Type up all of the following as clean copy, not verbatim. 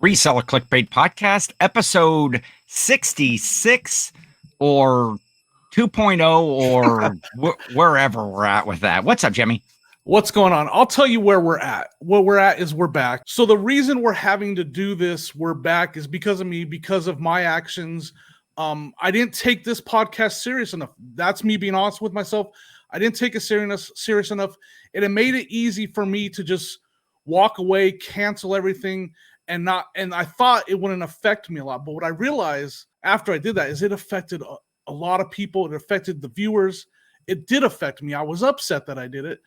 Reseller Clickbait Podcast, episode 66 or 2.0 or wherever we're at with that. What's up, Jimmy? What's going on? I'll tell you where we're at. What we're at is we're back. So the reason we're having to do this, we're back, is because of me, because of my actions. I didn't take this podcast serious enough. That's me being honest with myself. I didn't take it serious enough. And it made it easy for me to just walk away, cancel everything, and I thought it wouldn't affect me a lot. But what I realized after I did that is it affected a lot of people. It affected the viewers. It did affect me. I was upset that I did it.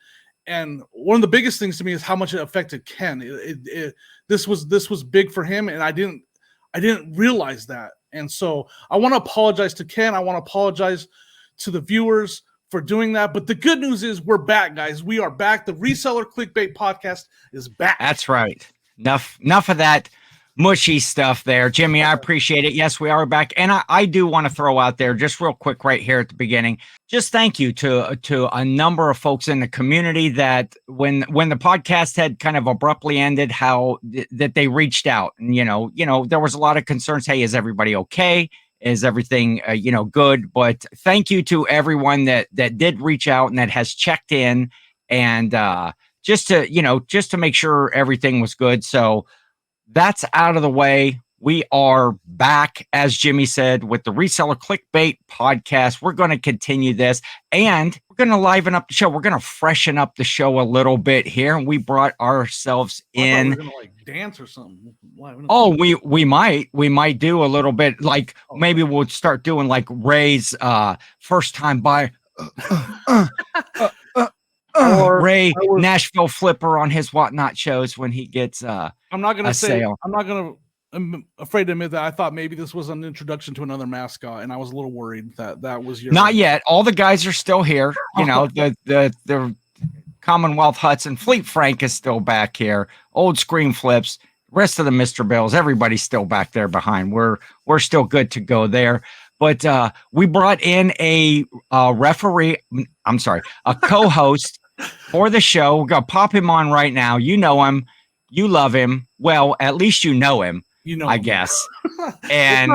And one of the biggest things to me is how much it affected Ken. This was big for him, and I didn't realize that. And so I want to apologize to Ken. I want to apologize to the viewers for doing that. But the good news is we're back, guys. We are back. The Reseller Clickbait Podcast is back. That's right. Enough of that mushy stuff there. Jimmy, I appreciate it. Yes, we are back. And I do want to throw out there just real quick right here at the beginning, just thank you to a number of folks in the community that when the podcast had kind of abruptly ended, that they reached out. And, you know, there was a lot of concerns. Hey, is everybody okay? Is everything, good? But thank you to everyone that did reach out and that has checked in and just to make sure everything was good. So that's out of the way. We are back, as Jimmy said, with the Reseller Clickbait Podcast. We're going to continue this, and we're going to liven up the show. We're going to freshen up the show a little bit here, and we brought ourselves in. We're going to dance or something. Oh, we might do a little bit, like maybe we'll start doing like Ray's first time buyer. Ray Nashville Flipper on his Whatnot shows when he gets I'm afraid to admit that I thought maybe this was an introduction to another mascot, and I was a little worried that was your. Not yet. All the guys are still here. You know, the Commonwealth Hudson, Fleet Frank is still back here. Old Screen Flips, rest of the Mr. Bills, everybody's still back there behind. We're still good to go there. But we brought in a co-host for the show. We're going to pop him on right now. You know him. You love him. Well, at least you know him, I guess. And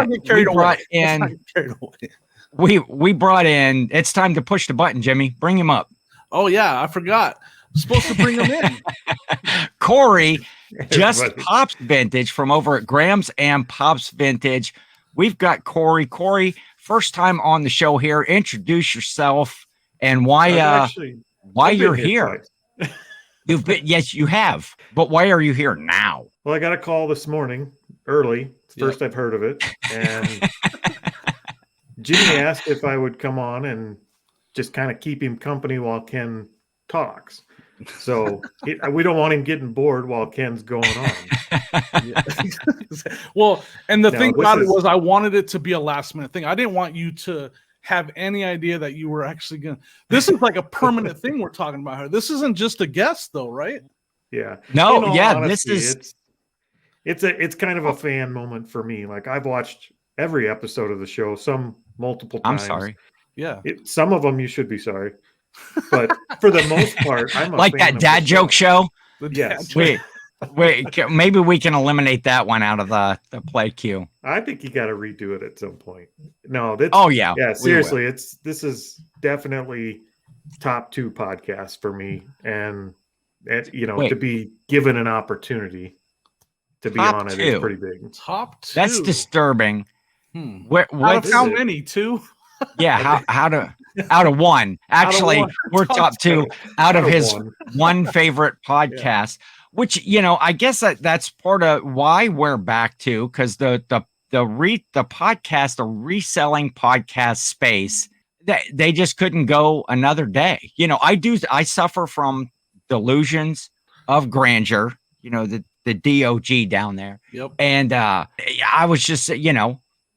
we brought in, it's time to push the button, Jimmy. Bring him up. Oh, yeah. I forgot. I'm supposed to bring him in. Corey, just Pops Vintage from over at Grams and Pops Vintage. We've got Corey. Corey, first time on the show here. Introduce yourself and why you're here. Yes, you have. But why are you here now? Well, I got a call this morning early. It's the first I've heard of it. And Jimmy asked if I would come on and just kind of keep him company while Ken talks. So we don't want him getting bored while Ken's going on. Well, and the thing about it was I wanted it to be a last minute thing. I didn't want you to have any idea that you were actually going to. This is like a permanent thing we're talking about here. This isn't just a guest, though, right? Yeah. No, honesty, this is. It's kind of a fan moment for me. Like I've watched every episode of the show, some multiple times. I'm sorry. Yeah. Some of them you should be sorry. But for the most part, I'm a like fan that dad joke show. Yes. Wait, maybe we can eliminate that one out of the play queue. I think you got to redo it at some point. No, that's. Oh yeah. Yeah, seriously, this is definitely top 2 podcasts for me, and to be given an opportunity to be on it is pretty big. Top 2. That's disturbing. How many? 2? Yeah, out of 1. Actually, we're top 2 out of his one favorite podcast, which, I guess that's part of why we're back to, because the podcast, the reselling podcast space, they just couldn't go another day. I suffer from delusions of grandeur, the DOG down there. Yep. And I was just, this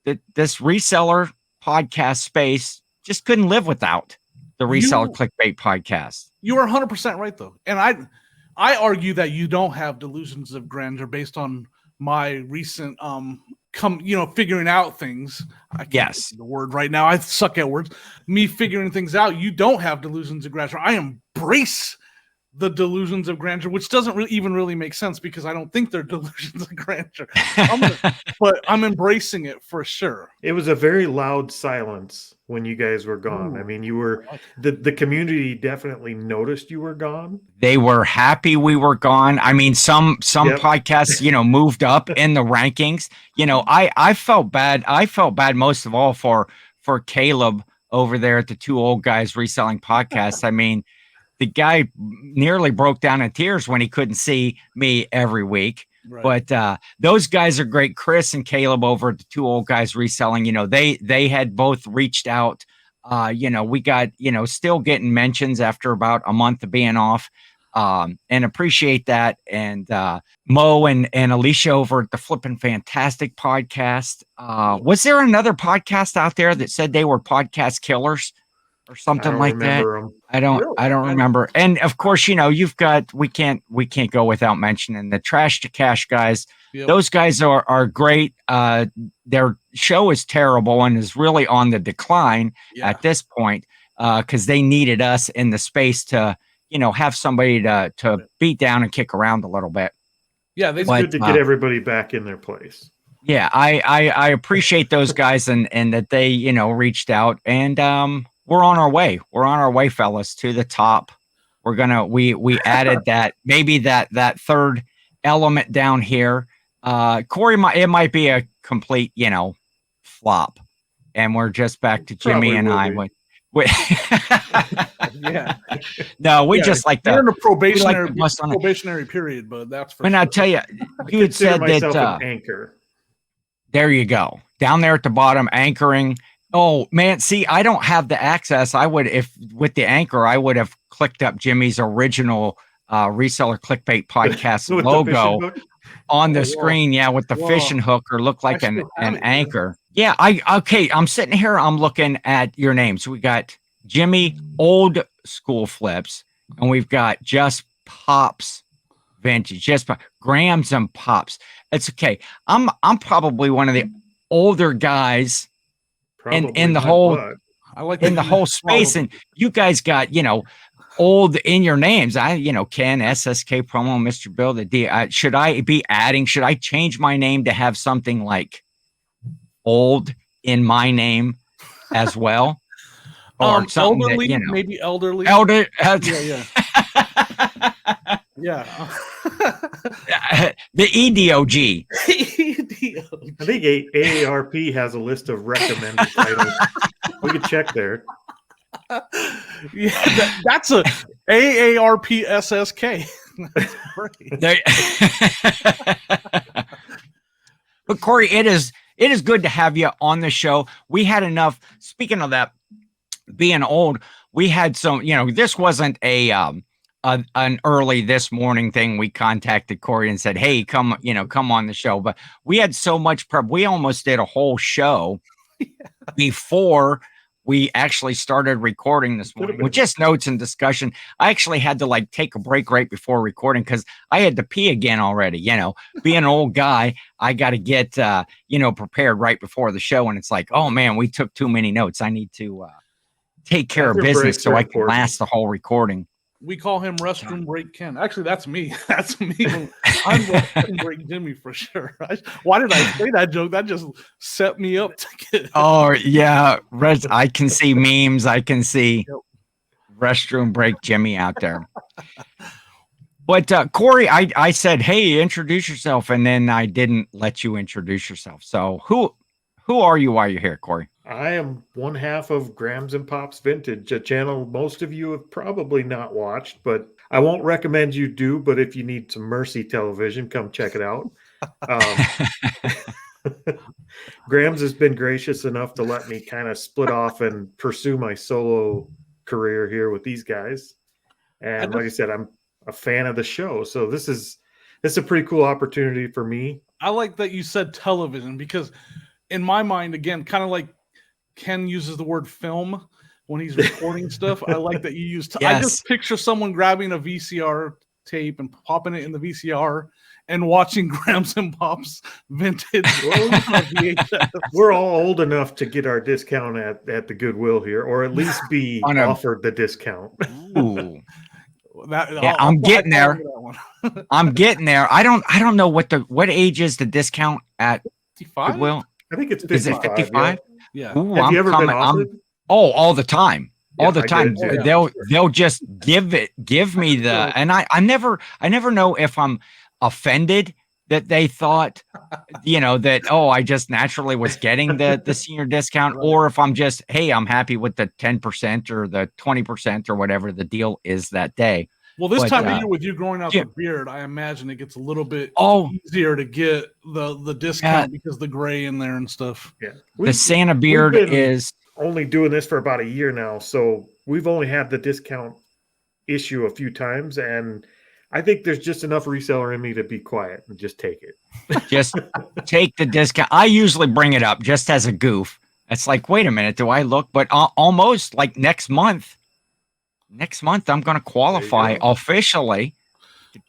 reseller podcast space just couldn't live without the Reseller Clickbait Podcast. You are 100% right, though. And I argue that you don't have delusions of grandeur based on my recent figuring out things. I can't say the word right now. I suck at words. Me figuring things out. You don't have delusions of grandeur. I embrace the delusions of grandeur, which doesn't even really make sense because I don't think they're delusions of grandeur. But I'm embracing it for sure. It was a very loud silence when you guys were gone. Ooh. I mean, you were the community definitely noticed you were gone. They were happy we were gone. I mean, some Yep. podcasts, moved up in the rankings. I felt bad. I felt bad most of all for Caleb over there at the Two Old Guys Reselling Podcast. I mean, the guy nearly broke down in tears when he couldn't see me every week. Right. But those guys are great. Chris and Caleb over at the Two Old Guys Reselling, they had both reached out. We got, still getting mentions after about a month of being off, and appreciate that. And Mo and Alicia over at the Flippin' Fantastic Podcast. Was there another podcast out there that said they were podcast killers or something like that? Them. I don't remember. And of course, you've got, we can't go without mentioning the Trash to Cash guys. Yep. Those guys are great. Their show is terrible and is really on the decline at this point, because they needed us in the space to, have somebody to beat down and kick around a little bit. Yeah, It's good to get everybody back in their place. Yeah, I appreciate those guys and that they, reached out, and we're on our way. We're on our way, fellas, to the top. We're gonna we added that, maybe that third element down here. Corey, it might be a complete, flop, and we're just back to Jimmy Probably and I. Yeah. No, we just like You're in the. a bust on it. probationary period, but that's for And sure. I tell you, you had Consider said myself that. an anchor. There you go, down there at the bottom, anchoring. Oh man, see, I don't have the access. I would, if with the anchor, I would have clicked up Jimmy's original Reseller Clickbait Podcast With the logo fishing hook? on the Whoa. screen. Yeah, with the Whoa. fishing hook, or look like I an still have it, anchor. Yeah, I'm sitting here, I'm looking at your names. We got Jimmy Old School Flips, and we've got Just Pops Vintage, just Grams and Pops. It's okay. I'm probably one of the older guys in the my whole butt. I like in the whole space, and you guys got old in your names. Ken, SSK Promo, Mr. Bill, the D. Should I change my name to have something like old in my name as well, or something elderly, that, maybe elderly. elder. Yeah. Yeah. The EDOG. I think AARP has a list of recommended titles. We could check there. Yeah, that's a AARP SSK. That's great. But Corey, it is good to have you on the show. We had enough. Speaking of that, being old, we had some. This wasn't an early this morning thing. We contacted Corey and said, "Hey, come on the show." But we had so much prep. We almost did a whole show before we actually started recording this morning with just notes and discussion. I actually had to take a break right before recording because I had to pee again already. Being an old guy, I got to get, prepared right before the show. And it's like, oh man, we took too many notes. I need to take care of business so I can last the whole recording. We call him Restroom Break Ken. Actually, that's me. That's me. I'm Restroom Break Jimmy for sure. Why did I say that joke? That just set me up to get. Oh yeah, I can see memes. I can see Restroom Break Jimmy out there. But Corey, I said, "Hey, introduce yourself," and then I didn't let you introduce yourself. So who are you while you're here, Corey? I am one half of Grams and Pops Vintage, a channel most of you have probably not watched, but I won't recommend you do. But if you need some Mercy television, come check it out. Grams has been gracious enough to let me kind of split off and pursue my solo career here with these guys. And like I said, I'm a fan of the show. So this is a pretty cool opportunity for me. I like that you said television because in my mind, again, kind of like Ken uses the word film when he's recording stuff. I like that you use. I just picture someone grabbing a VCR tape and popping it in the VCR and watching Grams and Pops Vintage. We're all old enough to get our discount at the Goodwill here, or at least be offered the discount. Ooh. I'm getting there. I'm getting there. I don't know what age is the discount at 55? Goodwill. I think it's 55. Is it 55? Yeah. Ooh, Have you ever been offered? All the time. All the I time. did, too. They'll just give me the, and I never know if I'm offended that they thought, that, I just naturally was getting the senior discount, or if I'm just, hey, I'm happy with the 10% or the 20% or whatever the deal is that day. Well, this time of year with you growing out the beard, I imagine it gets a little bit easier to get the discount because the gray in there and stuff. Yeah. The Santa beard is only doing this for about a year now, so we've only had the discount issue a few times, and I think there's just enough reseller in me to be quiet and just take it. Just take the discount. I usually bring it up just as a goof. It's like, wait a minute, do I look? But almost like next month, I'm going to qualify officially.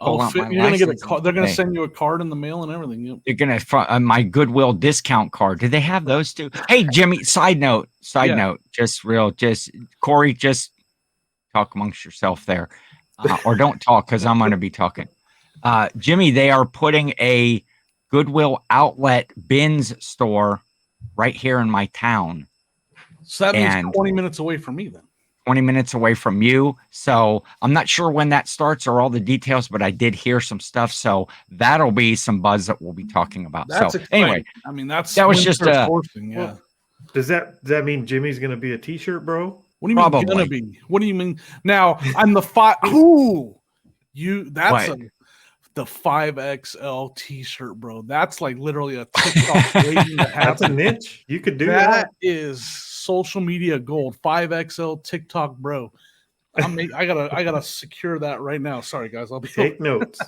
You're going to get a card. They're going to send you a card in the mail and everything. Yep. You're going to my Goodwill discount card. Do they have those too? Hey, Jimmy, side note, Corey, just talk amongst yourself there. Or don't talk because I'm going to be talking. Jimmy, they are putting a Goodwill outlet bins store right here in my town. So that means 20 minutes away from me then. 20 minutes away from you. So I'm not sure when that starts or all the details, but I did hear some stuff. So that'll be some buzz that we'll be talking about. That's so exciting. Anyway, I mean, that was just forcing, yeah. Well, does that mean Jimmy's going to be a t-shirt bro? What do you mean gonna be? What do you mean? Now I'm the the 5XL t-shirt, bro. That's like literally a TikTok waiting to happen. That's a niche. You could do that. That is social media gold. 5XL TikTok, bro. I gotta secure that right now. Sorry, guys. I'll take notes.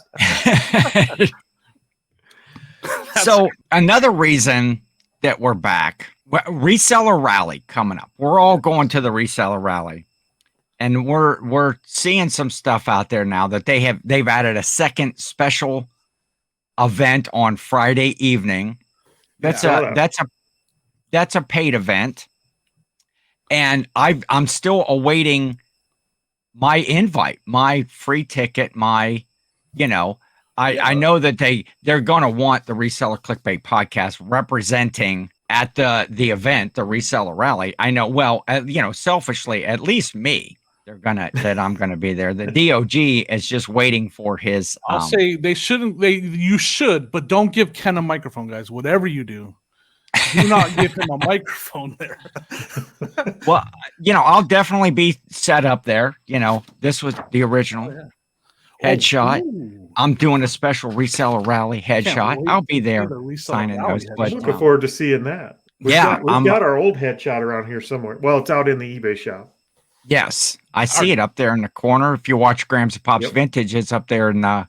So another reason that we're back, Reseller Rally coming up. We're all going to the Reseller Rally. And we're seeing some stuff out there now that they've added a second special event on Friday evening. That's a paid event, and I'm still awaiting my invite, my free ticket, I know that they're going to want the Reseller Clickbait Podcast representing at the event, the Reseller Rally. I know, well, selfishly, at least me. I'm gonna be there. The DOG is just waiting for his. I'll say you should, but don't give Ken a microphone, guys. Whatever you do not give him a microphone there. Well, I'll definitely be set up there. This was the original headshot. I'm doing a special Reseller Rally headshot. I'll be there signing those. But looking forward to seeing that. We've got our old headshot around here somewhere. Well, it's out in the eBay shop. Yes, I see it up there in the corner. If you watch Grams and Pops Vintage, it's up there in the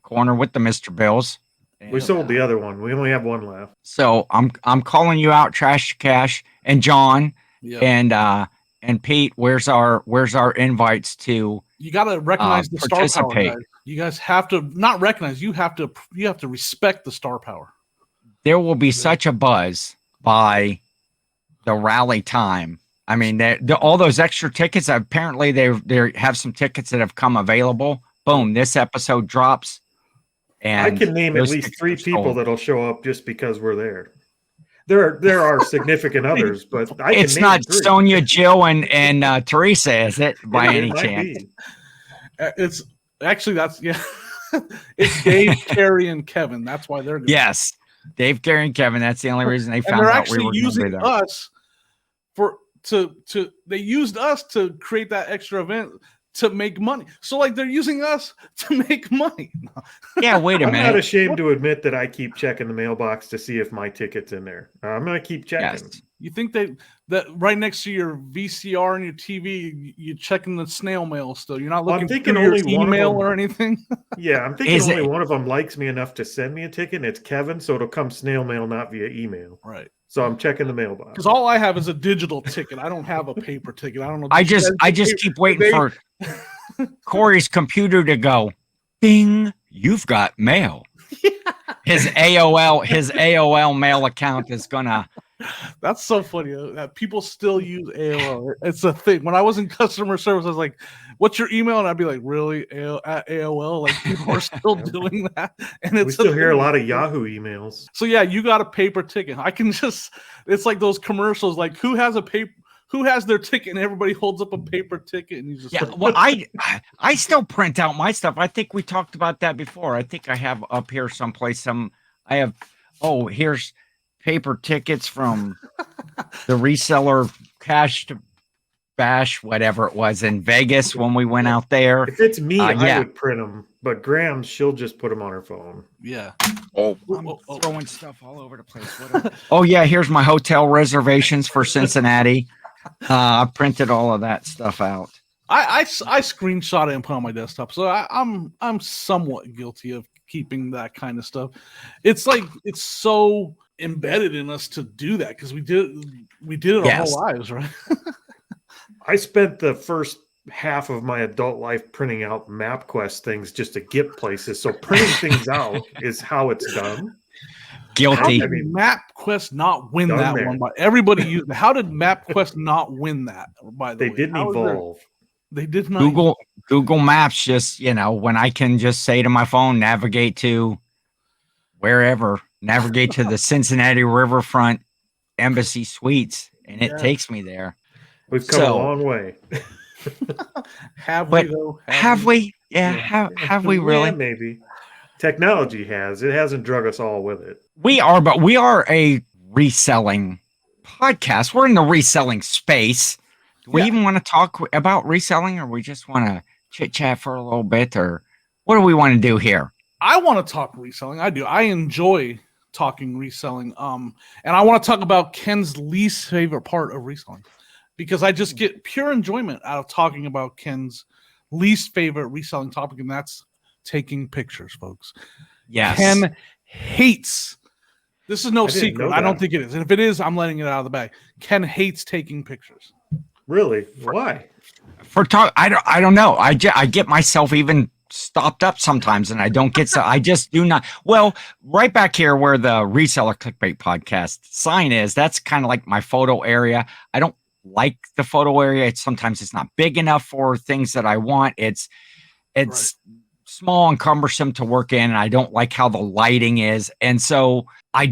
corner with the Mr. Bills. We sold the other one. We only have one left. So I'm calling you out, Trash to Cash, and John, and Pete. Where's our invites to? You got to recognize the star power, guys. You guys have to not recognize. You have to respect the star power. There will be such a buzz by the rally time. I mean, all those extra tickets, apparently they have some tickets that have come available. Boom, this episode drops. And I can name at least 3 people that'll show up just because we're there. There are significant others, but it's not 3. Sonia, Jill, and Teresa, is it, by any chance? It's actually, it's Dave, Carrie, and Kevin. That's why they're good. Yes, Dave, Carrie, and Kevin. That's the only reason they found out we were using us they used us to create that extra event to make money. So they're using us to make money. Yeah, wait a minute. I'm not ashamed to admit that I keep checking the mailbox to see if my ticket's in there. I'm going to keep checking. Yes. You think that right next to your VCR and your TV, you're checking the snail mail still. You're not looking through your email or anything. Yeah, I'm thinking only one of them likes me enough to send me a ticket, and it's Kevin, so it'll come snail mail, not via email. Right. So I'm checking the mailbox. Because all I have is a digital ticket. I don't have a paper ticket. I don't know. I just keep waiting for Corey's computer to go, ding, you've got mail. Yeah. His AOL mail account is gonna That's so funny that people still use AOL. It's a thing. When I was in customer service, I was like, "What's your email?" And I'd be like, "Really, at AOL?" Like people are still doing that, and it's we still hear a lot of Yahoo emails. So yeah, you got a paper ticket. I can just. It's like those commercials, like who has their ticket, and everybody holds up a paper ticket, and you just Well, I still print out my stuff. I think we talked about that before. I think I have up here someplace. I have. Oh, here's paper tickets from the reseller cash to bash, whatever it was in Vegas when we went out there. If it's me, yeah. I would print them, but Graham, she'll just put them on her phone. Yeah. I'm throwing stuff all over the place. Oh yeah, here's my hotel reservations for Cincinnati. I printed all of that stuff out. I screenshot it and put it on my desktop, so I'm somewhat guilty of keeping that kind of stuff. It's like it's so embedded in us to do that because we did it our whole lives, right? I spent the first half of my adult life printing out MapQuest things just to get places. So printing things out is how it's done. Guilty. How did MapQuest not win that one? But everybody used it. How did MapQuest not win that? By the way, they didn't evolve. They did not. Google Maps just, when I can just say to my phone, navigate to wherever, navigate to the Cincinnati Riverfront Embassy Suites, and it takes me there. We've come a long way. Have we though? Have we? Yeah. Have we really? Yeah, maybe. Technology has. It hasn't drug us all with it. We are, but we are a reselling podcast. We're in the reselling space. Do we even want to talk about reselling, or we just want to chit chat for a little bit, or what do we want to do here? I want to talk reselling. I do. I enjoy talking reselling. And I want to talk about Ken's least favorite part of reselling, because I just get pure enjoyment out of talking about Ken's least favorite reselling topic, and that's taking pictures, folks. Yes. Ken hates. This is no secret. I don't think it is. And if it is, I'm letting it out of the bag. Ken hates taking pictures. Really? Why? I don't know. I get myself even stopped up sometimes, and I don't get so. I just do not. Well, right back here where the Reseller Clickbait Podcast sign is, that's kind of like my photo area. I don't like the photo area. Sometimes it's not big enough for things that I want. It's small and cumbersome to work in, and I don't like how the lighting is, and so I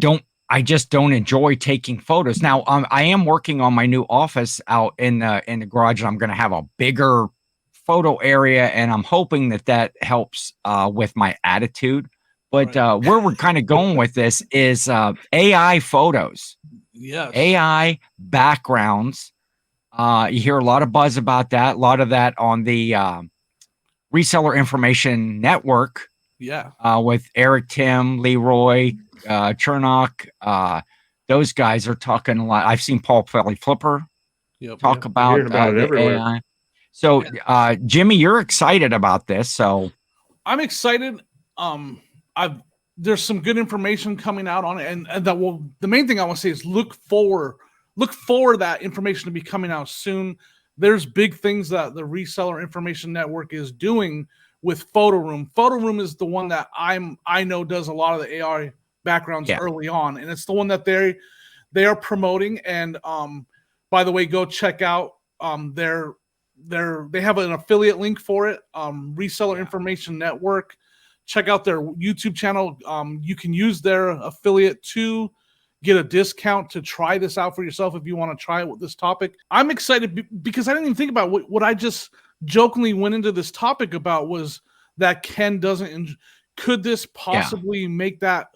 just don't enjoy taking photos. Now, I am working on my new office out in the garage, and I'm going to have a bigger photo area, and I'm hoping that helps with my attitude. But where we're kind of going with this is AI photos. Yes. AI backgrounds. You hear a lot of buzz about that. A lot of that on the Reseller Information Network. Yeah. With Eric, Tim, Leroy, Chernock. Those guys are talking a lot. I've seen Paul Flipper talk about the AI. So, Jimmy, you're excited about this. So I'm excited. There's some good information coming out on it, and that will. The main thing I want to say is look for that information to be coming out soon. There's big things that the Reseller Information Network is doing with Photoroom. Photoroom is the one that I know does a lot of the AI backgrounds early on, and it's the one that they are promoting. And by the way, go check out they have an affiliate link for it. Reseller Information Network. Check out their YouTube channel. You can use their affiliate to get a discount to try this out for yourself if you want to try it with this topic. I'm excited because I didn't even think about what I just jokingly went into this topic about was that Ken doesn't. Could this possibly make that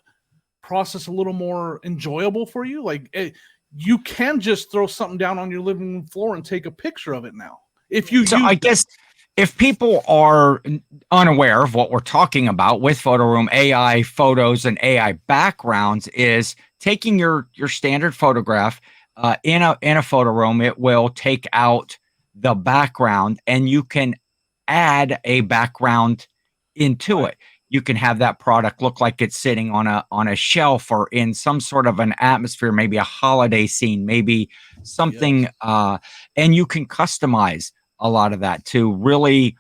process a little more enjoyable for you? Like you can just throw something down on your living room floor and take a picture of it now. I guess if people are unaware of what we're talking about with Photoroom, AI photos and AI backgrounds is taking your standard photograph in a photo room. It will take out the background, and you can add a background into it. You can have that product look like it's sitting on a shelf or in some sort of an atmosphere, maybe a holiday scene, maybe something, and you can customize a lot of that to really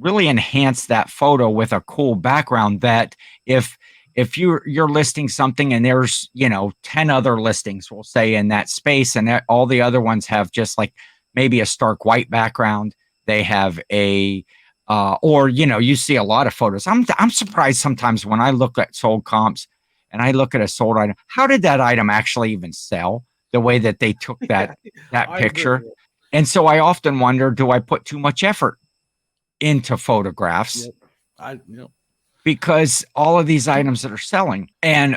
enhance that photo with a cool background that if if you're listing something and there's 10 other listings, we'll say, in that space, and all the other ones have just like maybe a stark white background, they have a or you see a lot of photos. I'm surprised sometimes when I look at sold comps and I look at a sold item, how did that item actually even sell the way that they took that picture? And so I often wonder, do I put too much effort into photographs? Yep. Because all of these items that are selling,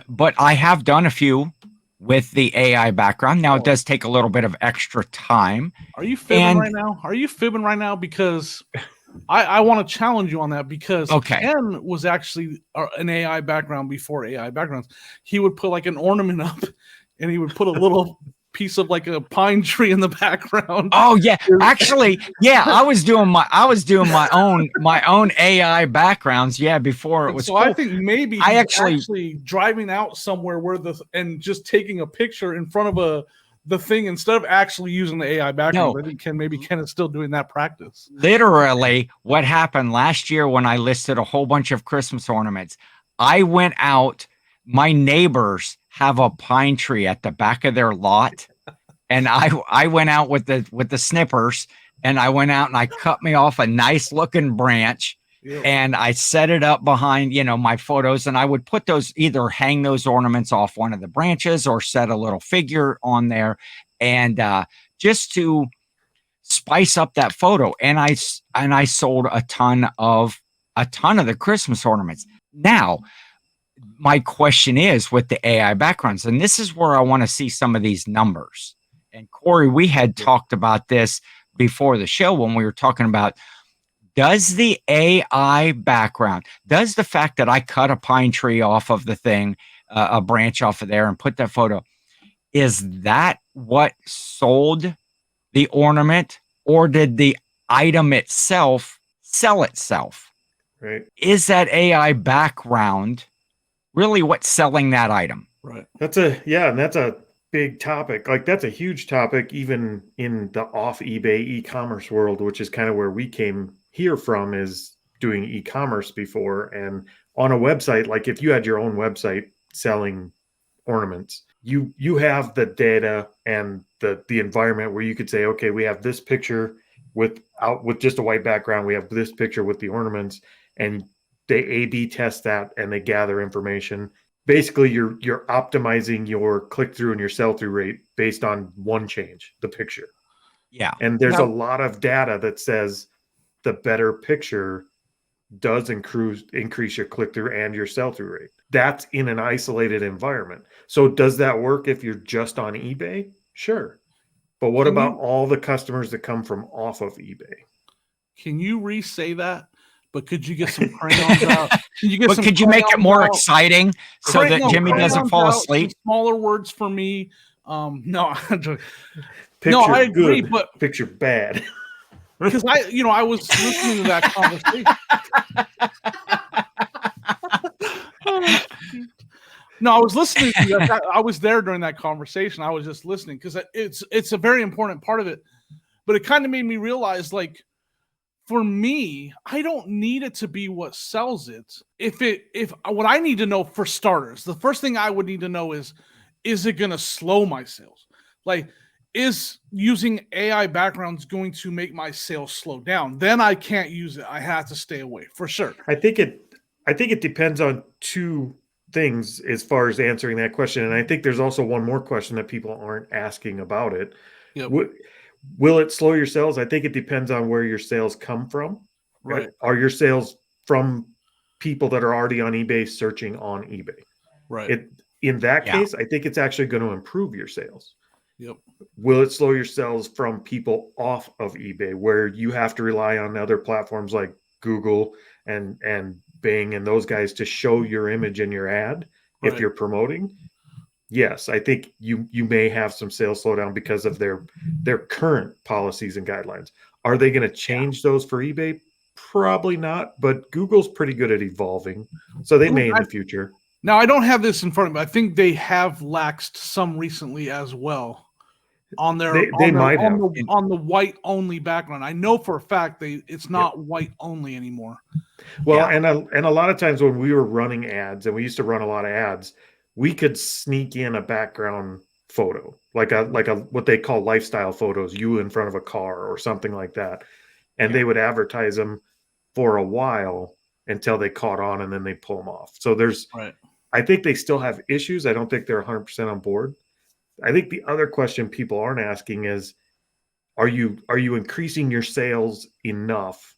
but I have done a few with the AI background. Now it does take a little bit of extra time. Are you fibbing right now? Are you fibbing right now? Because I want to challenge you on that, because Ken was actually an AI background before AI backgrounds. He would put like an ornament up, and he would put a little piece of like a pine tree in the background. Oh yeah, actually, yeah, I was doing my own AI backgrounds. Yeah, before it was. So cool. I think maybe I actually driving out somewhere and just taking a picture in front of the thing instead of actually using the AI background. No. I think Ken is still doing that practice. Literally, what happened last year when I listed a whole bunch of Christmas ornaments, I went out. My neighbors have a pine tree at the back of their lot, and I went out with the snippers, and I went out and I cut me off a nice looking branch, and I set it up behind my photos, and I would put those, either hang those ornaments off one of the branches or set a little figure on there, and just to spice up that photo. And I sold a ton of the Christmas ornaments. Now, my question is with the AI backgrounds, and this is where I want to see some of these numbers. And Corey, we had talked about this before the show when we were talking about, does the AI background, does the fact that I cut a pine tree off of the thing, a branch off of there, and put that photo, is that what sold the ornament, or did the item itself sell itself? Right. Is that AI background really what's selling that item? Right. That's a big topic. Like, that's a huge topic, even in the off eBay e-commerce world, which is kind of where we came here from, is doing e-commerce before. And on a website, like if you had your own website selling ornaments, you have the data and the environment where you could say, okay, we have this picture with just a white background. We have this picture with the ornaments, and they A/B test that and they gather information. Basically, you're optimizing your click-through and your sell-through rate based on one change, the picture. Yeah. And there's a lot of data that says the better picture does increase your click-through and your sell-through rate. That's in an isolated environment. So does that work if you're just on eBay? Sure. But what about all the customers that come from off of eBay? Can you re-say that? But could you get some crayons out? Could you make it more exciting so that Jimmy doesn't fall asleep? Smaller words for me. No, picture I agree, good, but picture bad. Because I was listening to that conversation. No, I was listening to that. I was there during that conversation. I was just listening because it's a very important part of it. But it kind of made me realize, like, for me, I don't need it to be what sells it. If what I need to know, for starters, the first thing I would need to know is it going to slow my sales? Like, is using AI backgrounds going to make my sales slow down? Then I can't use it. I have to stay away for sure. I think it depends on two things as far as answering that question. And I think there's also one more question that people aren't asking about it. Yep. Will it slow your sales? I think it depends on where your sales come from. Right. Are your sales from people that are already on eBay searching on eBay? Right. In that case, I think it's actually going to improve your sales. Yep. Will it slow your sales from people off of eBay, where you have to rely on other platforms like Google and Bing and those guys to show your image in your ad if you're promoting? Yes, I think you may have some sales slowdown because of their current policies and guidelines. Are they going to change those for eBay? Probably not, but Google's pretty good at evolving, so they may in the future. Now, I don't have this in front of me. I think they have laxed some recently as well. on their They might have. on the white only background. I know for a fact it's not white only anymore. Well, and a lot of times when we were running ads, and we used to run a lot of ads, we could sneak in a background photo, like a what they call lifestyle photos, you in front of a car or something like that, and they would advertise them for a while until they caught on, and then they pull them off. So I think they still have issues. I don't think they're 100% on board. I think the other question people aren't asking is, are you increasing your sales enough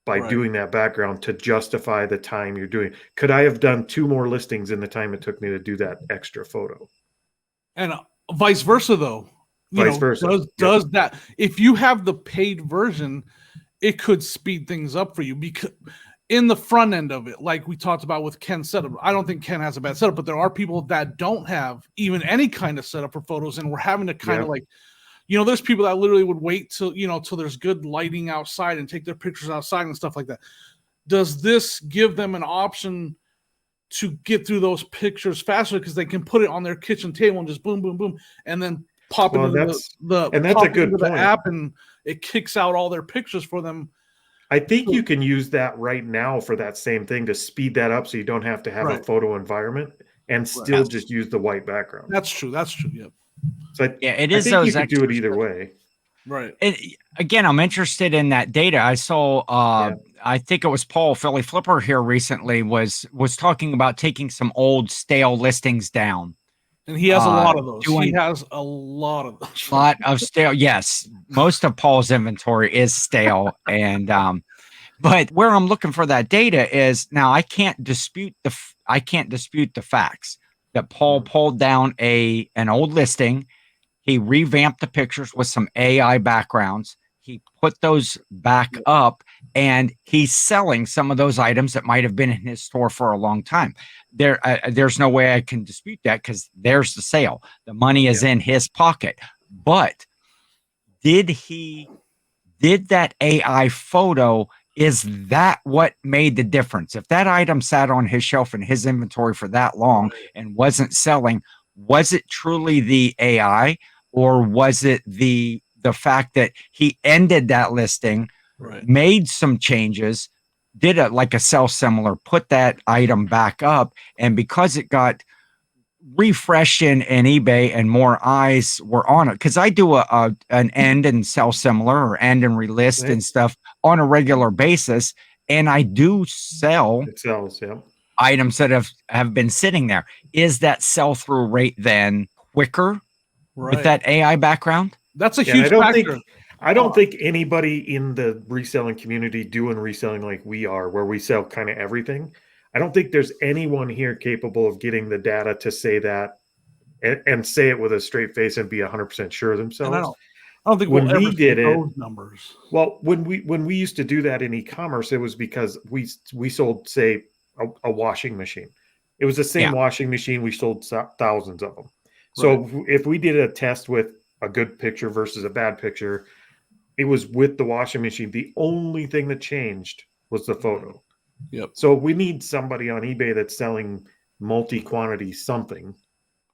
by doing that background to justify the time you're doing? Could I have done 2 more listings in the time it took me to do that extra photo? And vice versa, though. Does that, if you have the paid version, it could speed things up for you, because in the front end of it, like we talked about with Ken's setup, I don't think Ken has a bad setup, but there are people that don't have even any kind of setup for photos, and we're having to kind of there's people that literally would wait till there's good lighting outside and take their pictures outside and stuff like that. Does this give them an option to get through those pictures faster, because they can put it on their kitchen table and just boom, boom, boom, and then pop into the app, and it kicks out all their pictures for them? I think you can use that right now for that same thing, to speed that up so you don't have to have a photo environment and still just use the white background. That's true. Yep. So it is. I think you could do it either way. Right. Again, I'm interested in that data. I saw, I think it was Paul Philly Flipper here recently was talking about taking some old stale listings down. And he has a lot of those. He has a lot of those. Lot of stale. Yes. Most of Paul's inventory is stale. And, but where I'm looking for that data is, now I can't dispute the facts that Paul pulled down an old listing. He revamped the pictures with some AI backgrounds. He put those back up, and he's selling some of those items that might have been in his store for a long time. There's no way I can dispute that, because there's the sale. The money is in his pocket. But did that AI photo, is that what made the difference? If that item sat on his shelf in his inventory for that long and wasn't selling, was it truly the AI, or was it the fact that he ended that listing, made some changes, did a sell similar, put that item back up, and because it got refreshed in eBay and more eyes were on it, because I do an end and sell similar, or end and relist and stuff on a regular basis, and I do sell items that have been sitting there. Is that sell-through rate then quicker with that AI background? That's a huge factor. I don't think anybody in the reselling community doing reselling like we are, where we sell kind of everything, I don't think there's anyone here capable of getting the data to say that and say it with a straight face and be 100% sure of themselves. I don't think when we did those numbers. Well, when we used to do that in e-commerce, it was because we sold, say, a washing machine. It was the same washing machine. We sold thousands of them. So if we did a test with a good picture versus a bad picture, it was with the washing machine. The only thing that changed was the photo. Yep. So we need somebody on eBay that's selling multi-quantity something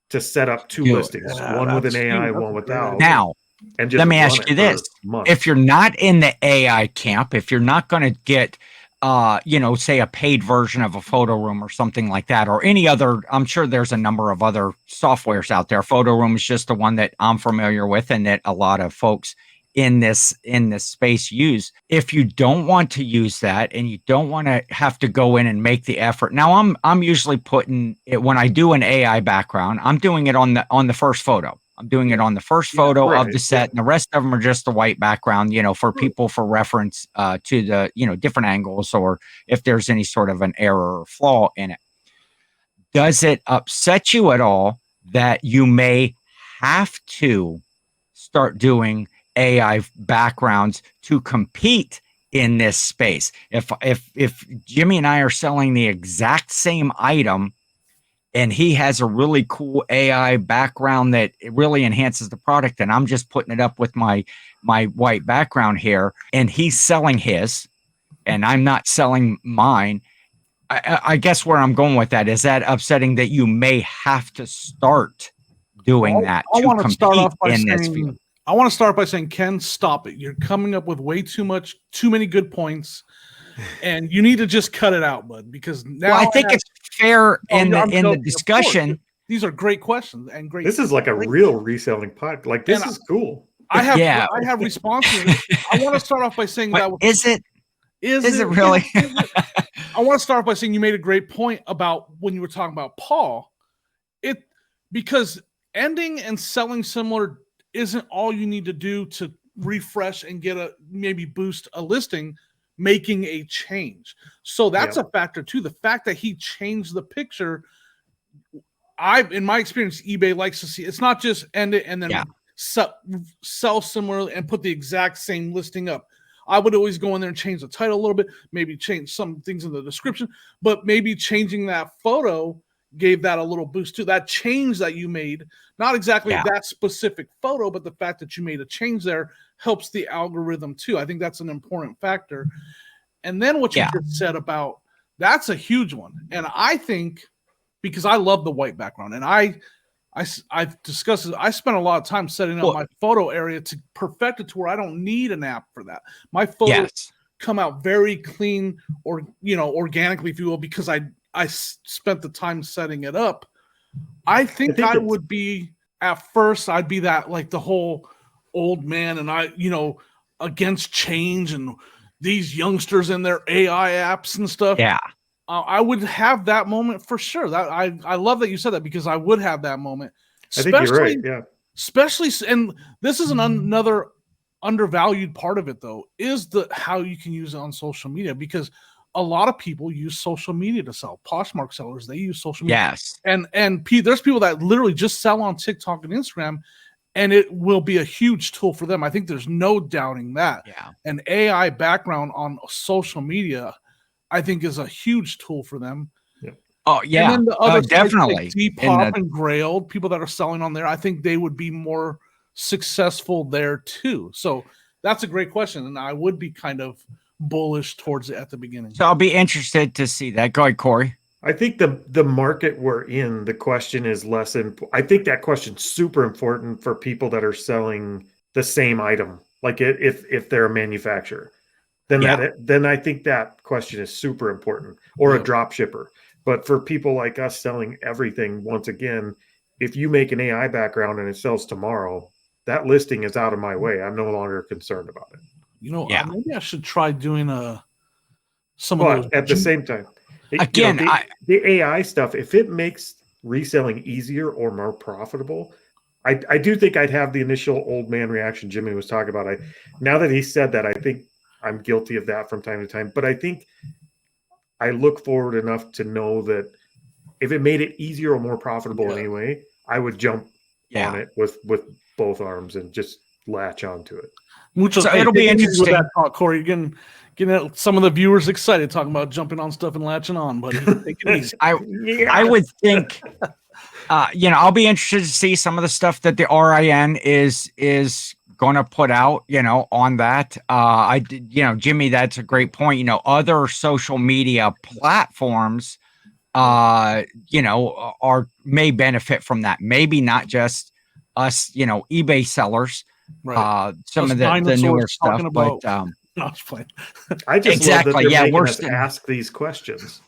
to set up 2 listings, one with an AI, one without. Now, and just let me ask you this. If you're not in the AI camp, if you're not going to get say a paid version of a Photoroom or something like that, or any other, I'm sure there's a number of other softwares out there. Photoroom is just the one that I'm familiar with and that a lot of folks in this space use. If you don't want to use that and you don't want to have to go in and make the effort. Now I'm usually putting it, when I do an AI background, I'm doing it on the first photo. I'm doing it on the first photo of the set, and the rest of them are just the white background, for people for reference to the, different angles, or if there's any sort of an error or flaw in it. Does it upset you at all that you may have to start doing AI backgrounds to compete in this space? If Jimmy and I are selling the exact same item, and he has a really cool AI background that it really enhances the product, and I'm just putting it up with my white background here, and he's selling his, and I'm not selling mine, I guess where I'm going with that is that upsetting that you may have to start doing that I to want to start compete off by in this saying, field. I want to start by saying, Ken, stop it. You're coming up with way too many good points, and you need to just cut it out, bud. Because now Well, I think it's fair in the discussion. These are great questions and great. This is like a real reselling pod. Like this is cool. I have responses. I want to start off by saying But is it really? I want to start off by saying you made a great point about when you were talking about Paul. Because ending and selling similar isn't all you need to do to refresh and get maybe boost a listing, making a change. So that's a factor too. The fact that he changed the picture, in my experience, eBay likes to see, it's not just end it and then sell similarly and put the exact same listing up. I would always go in there and change the title a little bit, maybe change some things in the description, but maybe changing that photo gave that a little boost too. That change that you made, not exactly that specific photo, but the fact that you made a change there helps the algorithm too. I think that's an important factor. And then what you just said about, that's a huge one. And I think, because I love the white background, and I've discussed it. I spent a lot of time setting up my photo area to perfect it to where I don't need an app for that. My photos come out very clean, or organically, if you will, because I spent the time setting it up. I think I would be, at first, I'd be that, like, the whole old man and against change and these youngsters and their AI apps and stuff. Yeah. I would have that moment for sure. That I love that you said that, because I would have that moment. I think you're right. Yeah. Especially, and this is another undervalued part of it, though, is how you can use it on social media, because a lot of people use social media to sell. Poshmark sellers, they use social media. Yes. And there's people that literally just sell on TikTok and Instagram, and it will be a huge tool for them. I think there's no doubting that. Yeah. An AI background on social media, I think, is a huge tool for them. Yeah. Oh yeah. And then the other definitely. like Depop and Grailed, people that are selling on there, I think they would be more successful there too. So that's a great question, and I would be kind of bullish towards it at the beginning. So I'll be interested to see that. Go ahead, Corey. I think the market we're in, the question is less I think that question's super important for people that are selling the same item. Like if they're a manufacturer, then I think that question is super important, or a drop shipper. But for people like us selling everything, once again, if you make an AI background and it sells tomorrow, that listing is out of my way. I'm no longer concerned about it. Maybe I should try doing some but of those. At the same time, again, the AI stuff, if it makes reselling easier or more profitable, I do think I'd have the initial old man reaction Jimmy was talking about. Now that he said that, I think I'm guilty of that from time to time. But I think I look forward enough to know that if it made it easier or more profitable in any way, I would jump on it with both arms and just latch onto it. It'll be interesting. With that talk, Corey, you're getting some of the viewers excited talking about jumping on stuff and latching on, but take it easy. I would think, I'll be interested to see some of the stuff that the RIN is going to put out, on that. Jimmy, that's a great point. Other social media platforms, may benefit from that. Maybe not just us, eBay sellers. Right. Some of the newer stuff, but I just love that they're making us ask these questions.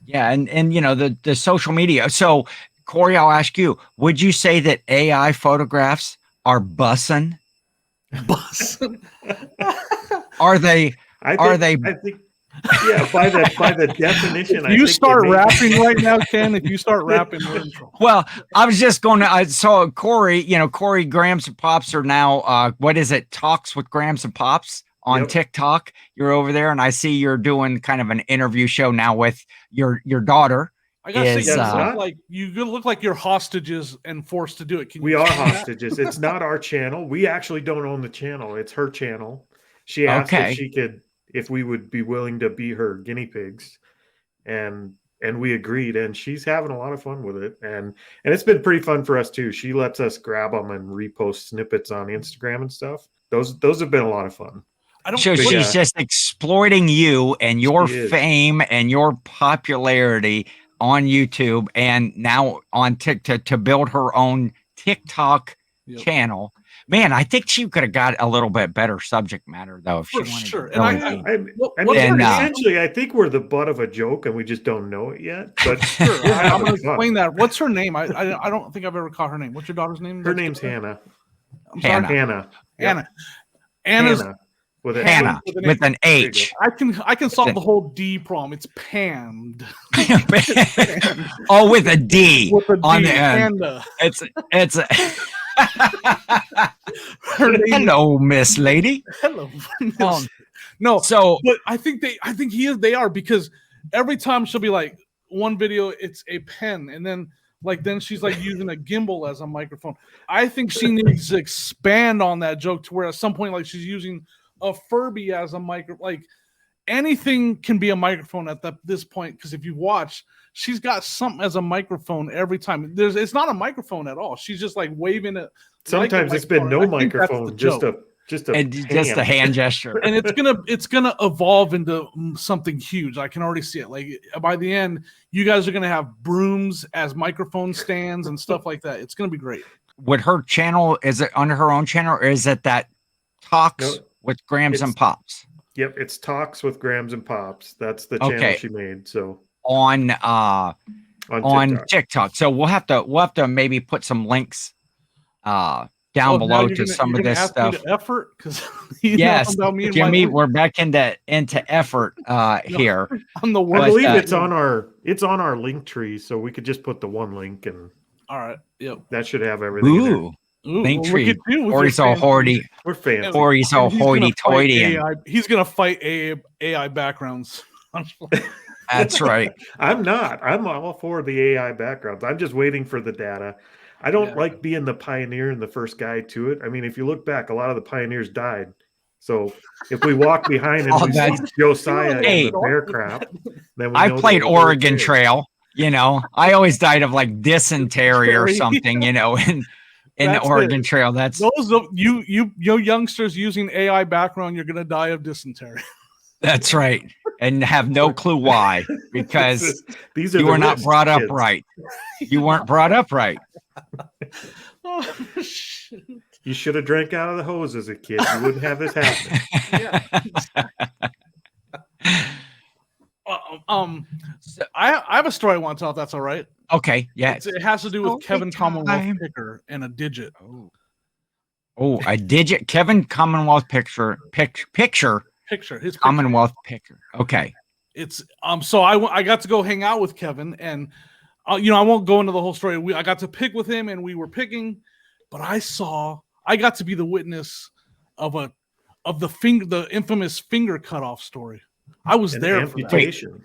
Yeah, and the social media. So, Corey, I'll ask you: would you say that AI photographs are bussin'? Bussin'? Are they? I think. Yeah, by the definition. If you start rapping right now, Ken, if you start rapping, we're in trouble. Well, I was just going to. I saw Corey. Corey Grams and Pops are now. What is it? Talks with Grams and Pops on TikTok. You're over there, and I see you're doing kind of an interview show now with your daughter. I gotta say, you look like you're hostages and forced to do it. We are hostages. It's not our channel. We actually don't own the channel. It's her channel. She asked if we would be willing to be her guinea pigs, and we agreed, and she's having a lot of fun with it, and it's been pretty fun for us too. She lets us grab them and repost snippets on Instagram and stuff. Those have been a lot of fun. She's just exploiting you and your fame and your popularity on YouTube and now on TikTok to build her own TikTok Yep. channel. Man, I think she could have got a little bit better subject matter though if she For wanted sure. to. And I really what's her And, name? essentially, I think we're the butt of a joke and we just don't know it yet. But Sure, we're I'm having going to fun. explain that. What's her name? I don't think I've ever caught her name. What's your daughter's name? Her name's Hannah. I'm sorry. Hannah. Yep. Anna's Hannah. With, Hannah with an There you H. I can solve the whole D problem. It's panned. Oh, with a D With a D. on the end. Panda. It's Her name hello, Miss Lady. Hello. Um, No, So but I think they are, because every time she'll be like, one video it's a pen, and then she's like using a gimbal as a microphone. I think she needs to expand on that joke to where at some point like she's using a Furby as a micro, like anything can be a microphone at this point, because if you watch, she's got something as a microphone every time. It's not a microphone at all. She's just like waving it. sometimes like it's been no microphone, just joke. a a hand gesture. And it's gonna evolve into something huge. I can already see it. Like by the end, you guys are gonna have brooms as microphone stands and stuff like that. It's gonna be great. Would her channel, is it under her own channel, or is it that Talks No, with Grams and Pops Yep, it's Talks with Grams and Pops. That's the channel she made. So on TikTok. TikTok? So we'll have to maybe put some links down below to some of this stuff. Effort, because Yes, Jimmy, we're back into effort here. I'm the I worst. believe it's on our link tree, so we could just put the one link, and all right. Yep. that should have everything. Ooh, link tree. Or so We're fancy. Or he's all hoity-toity. He's gonna fight AI backgrounds. That's right. I'm not. I'm all for the AI backgrounds. I'm just waiting for the data. I don't like being the pioneer and the first guy to it. I mean, if you look back, a lot of the pioneers died. So if we walk behind and we see Josiah and the bear crap, then we I know played that Oregon Trail. I always died of like dysentery or something, in the Oregon Trail. That's those of you youngsters using AI background, you're gonna die of dysentery. That's right. And have no clue why, because these are you were not brought up right. You weren't brought up right. Oh, shit. You should have drank out of the hose as a kid. You wouldn't have this happen. I have a story I want to tell, if that's all right. Okay. Yeah. It has to do with Kevin Commonwealth Picker and a digit. Oh, a digit. Kevin Commonwealth picture. His Commonwealth Picker. Okay. It's so I got to go hang out with Kevin, and I won't go into the whole story. I got to pick with him, and we were picking, but I got to be the witness of the infamous finger cutoff story. I was there amputation. for that.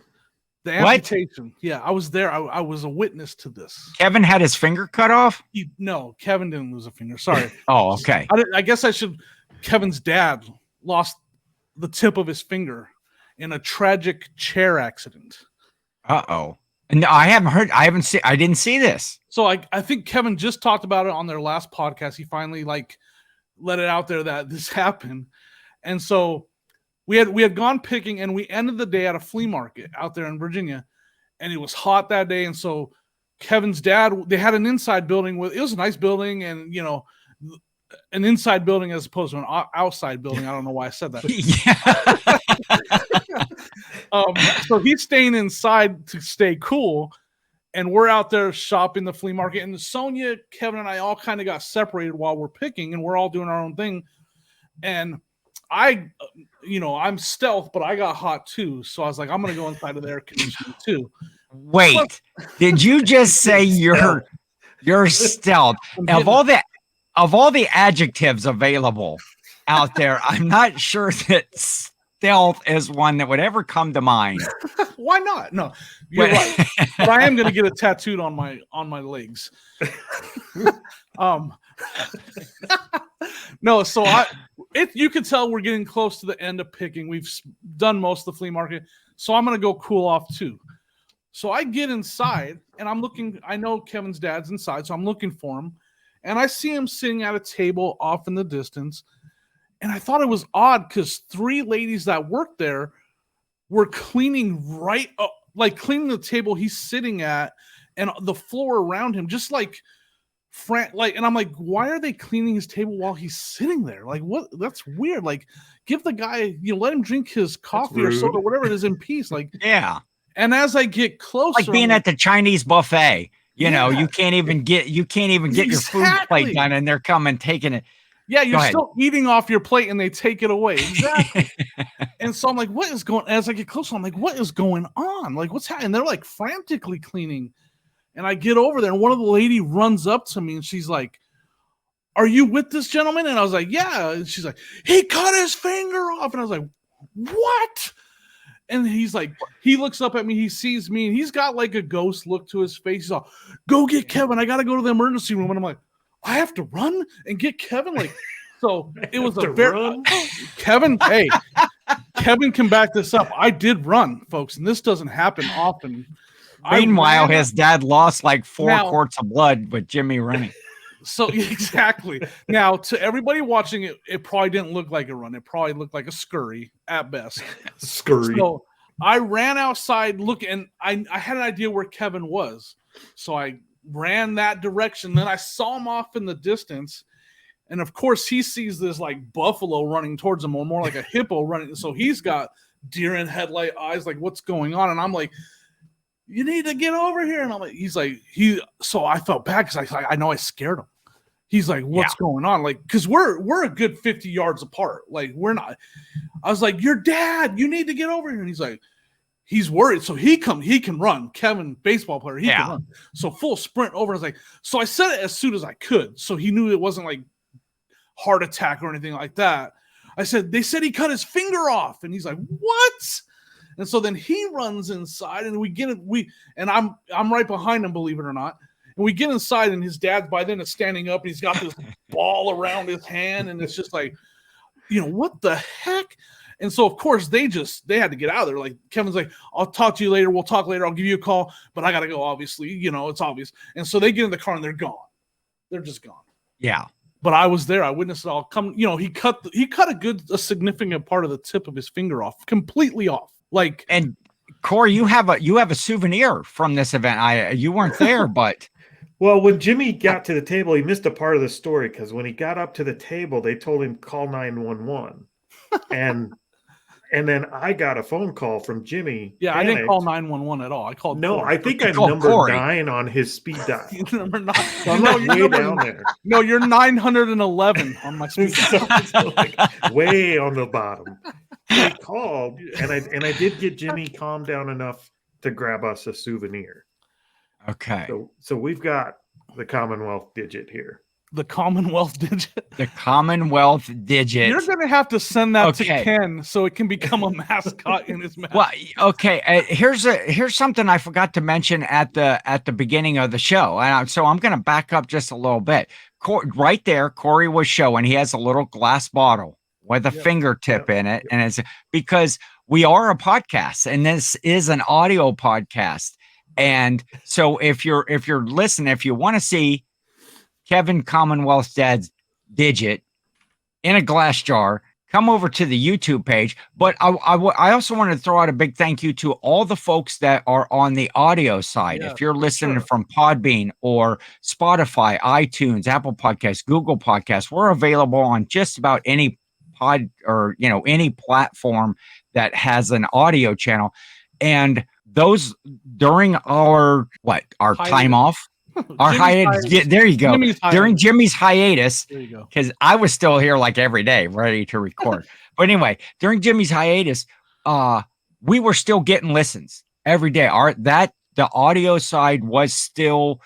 The amputation. Yeah, I was there. I was a witness to this. Kevin had his finger cut off? No, Kevin didn't lose a finger. Sorry. Oh, okay. I guess I should. Kevin's dad lost the tip of his finger in a tragic chair accident. Uh-oh. No, I didn't see this. So I think Kevin just talked about it on their last podcast. He finally let it out there that this happened. And so we had gone picking, and we ended the day at a flea market out there in Virginia, and it was hot that day. And so Kevin's dad, they had an inside building it was a nice building, and an inside building as opposed to an outside building. I don't know why I said that. So he's staying inside to stay cool, and we're out there shopping the flea market. And Sonia, Kevin, and I all kind of got separated while we're picking, and we're all doing our own thing. And I'm stealth, but I got hot too. So I was like, I'm going to go inside of the air conditioning too. Wait, did you just say you're stealth? Of all the adjectives available out there, I'm not sure that stealth is one that would ever come to mind. Why not? No, you're right. But I am going to get it tattooed on my legs. No, so you can tell we're getting close to the end of picking. We've done most of the flea market, so I'm going to go cool off too. So I get inside, and I'm looking. I know Kevin's dad's inside, so I'm looking for him. And I see him sitting at a table off in the distance. And I thought it was odd because 3 ladies that worked there were cleaning cleaning the table he's sitting at and the floor around him, just like and I'm like, why are they cleaning his table while he's sitting there? Like, what? That's weird. Like, give the guy, let him drink his coffee or soda, whatever it is, in peace. Like, yeah. And as I get closer, like being at the Chinese buffet, you know, you can't even get your food plate done, and they're coming taking it. Yeah, you're still eating off your plate, and they take it away. Exactly. And so I'm like, what is going? As I get closer, I'm like, what is going on? Like, what's happening? They're like frantically cleaning. And I get over there, and one of the lady runs up to me, and she's like, "Are you with this gentleman?" And I was like, "Yeah." And she's like, "He cut his finger off." And I was like, "What?" And he's like, he looks up at me, he sees me, and he's got like a ghost look to his face. He's all, "Go get Kevin. I got to go to the emergency room." And I'm like, I have to run and get Kevin? Like, so it was a very Kevin, hey, Kevin can back this up. I did run, folks, and this doesn't happen often. Meanwhile, his dad lost like 4 quarts of blood with Jimmy running. So exactly. Now, to everybody watching it, it probably didn't look like a run. It probably looked like a scurry at best. Scurry. So I ran outside looking, and I had an idea where Kevin was. So I ran that direction. Then I saw him off in the distance. And of course, he sees this like buffalo running towards him, or more like a hippo running. So he's got deer in headlight eyes, like, what's going on? And I'm like, you need to get over here. And I'm like, so I felt bad because I know I scared him. He's like, what's going on? Like, because we're a good 50 yards apart. Like, we're not. I was like, your dad, you need to get over here. And he's like, he's worried. So he can run. Kevin, baseball player, he can run. So full sprint over. I was like, so I said it as soon as I could. So he knew it wasn't like heart attack or anything like that. I said, they said he cut his finger off. And he's like, what? And so then he runs inside, and I'm right behind him, believe it or not. And we get inside, and his dad by then is standing up, and he's got this ball around his hand, and it's just like, what the heck? And so of course they had to get out of there. Like, Kevin's like, I'll talk to you later. We'll talk later. I'll give you a call, but I got to go. Obviously, it's obvious. And so they get in the car, and they're gone. They're just gone. Yeah. But I was there. I witnessed it all come. He cut a significant part of the tip of his finger off, completely off. Like, and Corey, you have a souvenir from this event. You weren't there, but well, when Jimmy got to the table, he missed a part of the story, because when he got up to the table, they told him call 911, and then I got a phone call from Jimmy. Yeah, I didn't call 911 at all. I called. No, Corey. I think I'm number Corey. 9 on his speed dial. Number 9. So I'm like way down there. No, you're 911 on my speed dial. So like way on the bottom. He called, and I did get Jimmy calmed down enough to grab us a souvenir. Okay. So we've got the Commonwealth Digit here. The Commonwealth Digit. The Commonwealth Digit. You're going to have to send that to Ken so it can become a mascot in his mouth. Well, okay. Here's something I forgot to mention at the beginning of the show. So I'm going to back up just a little bit. Right there, Corey was showing. He has a little glass bottle with a fingertip in it. And it's because we are a podcast, and this is an audio podcast. And so if you're listening, if you want to see Kevin Commonwealth's dad's digit in a glass jar, come over to the YouTube page. But I also want to throw out a big thank you to all the folks that are on the audio side. If you're listening from Podbean or Spotify, iTunes, Apple Podcasts, Google Podcasts, we're available on just about any any platform that has an audio channel. And those during our time off, our hiatus. There you go. During Jimmy's hiatus, there you go. Because I was still here like every day, ready to record. But anyway, during Jimmy's hiatus, we were still getting listens every day. The audio side was still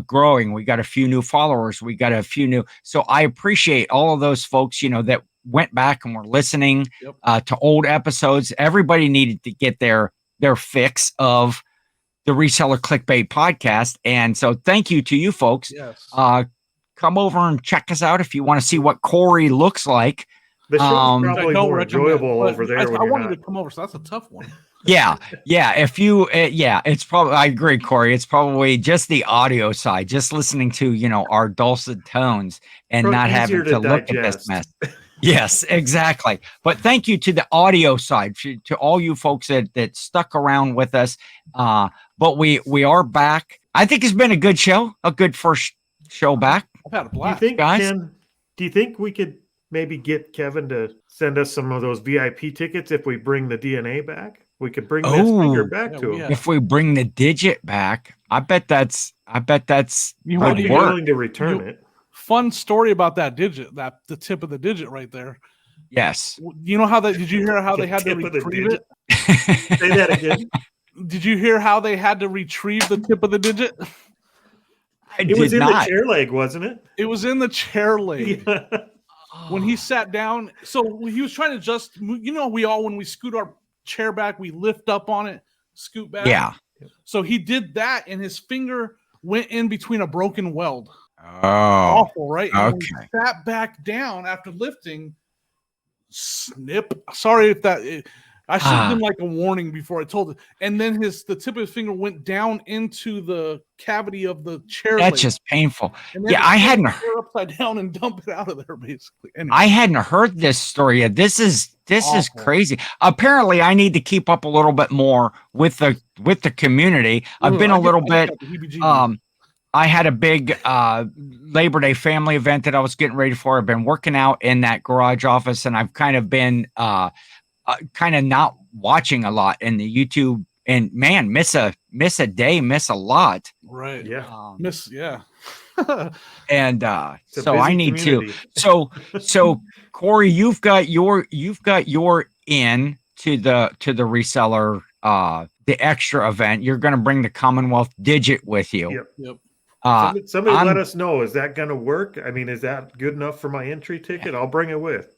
growing. We got a few new followers. We got a few new. So I appreciate all of those folks, that went back and were listening to old episodes. Everybody needed to get their fix of the Reseller Clickbait Podcast. And so thank you to you folks. Yes. Come over and check us out if you want to see what Corey looks like. The show's probably more enjoyable over there. I wanted to come over, so that's a tough one. Yeah. If you, it's probably, I agree, Corey. It's probably just the audio side, just listening to, our dulcet tones and probably not having to look at this mess. Yes, exactly. But thank you to the audio side, to all you folks that stuck around with us. But we are back. I think it's been a good show, a good first show back. I've had a Do you blast. think, Guys? Ken, do you think we could maybe get Kevin to send us some of those VIP tickets if we bring the DNA back? We could bring that sticker back Yeah, to him. yeah. If we bring the digit back, I bet that's You I'd want be would work. willing to return it. Fun story about that digit, the tip of the digit right there. Yes. You know how did you hear how The they had to tip of the retrieve it? digit. Say that again. Did you hear how they had to retrieve the tip of the digit? I It was did in the not. chair leg, wasn't it? It was in the chair leg. Yeah. When he sat down, so he was trying to just, when we scoot our chair back, we lift up on it, scoot back. Yeah. So he did that, and his finger went in between a broken weld. Oh. Awful, right? And when okay. he sat back down after lifting, snip. Sorry if that. I should have been like a warning before I told it. And then the tip of his finger went down into the cavity of the chair. That's leg. just painful. And then Yeah, he I put hadn't. the chair upside down and dump it out of there, basically. Anyway. I hadn't heard this story yet. This is Awful. crazy. Apparently, I need to keep up a little bit more with the community. I've been a little bit. I had a big Labor Day family event that I was getting ready for. I've been working out in that garage office, and I've kind of been kind of not watching a lot in the YouTube. And man, miss a day, miss a lot. Right. Yeah. Yeah. And It's a so I busy need community. to. So Corey, you've got your in to the reseller the extra event. You're going to bring the Commonwealth Digit with you. Yep. Somebody I'm- let us know. Is that going to work? I mean, is that good enough for my entry ticket? I'll bring it with.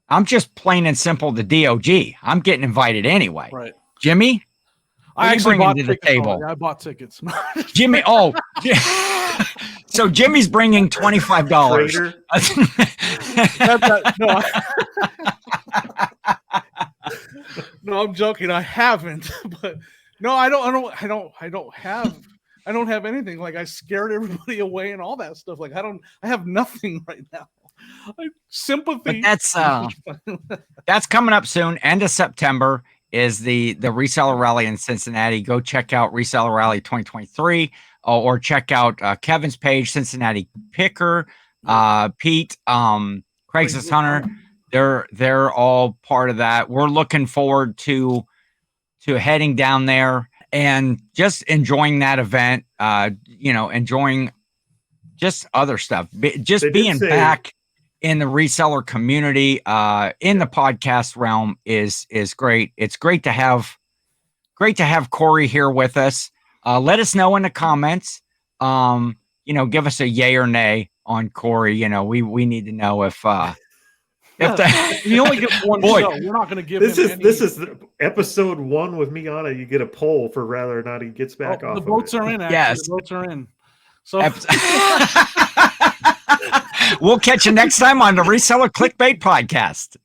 I'm just plain and simple the DOG. I'm getting invited anyway. Right. Jimmy, I you actually bringing bought to the tickets. table? already. I bought tickets. Jimmy. Oh, so Jimmy's bringing $25. Trader. No, I'm joking. I haven't, but no, I don't have anything. Like I scared everybody away and all that stuff. Like I have nothing right now. Sympathy. But that's coming up soon. End of September is the Reseller Rally in Cincinnati. Go check out Reseller Rally 2023 or check out Kevin's page, Cincinnati Picker, Pete, Craigslist Hunter. They're all part of that. We're looking forward to heading down there and just enjoying that event. Enjoying just other stuff. Just being back in the reseller community, in the podcast realm is great. It's great to have Corey here with us. Let us know in the comments. Give us a yay or nay on Corey. We need to know if you only get one show. We're not going to give this him this is episode 1 with me on it. You get a poll for whether or not he gets back off. The votes are in. Actually. Yes, the votes are in. So we'll catch you next time on the Reseller Clickbait Podcast.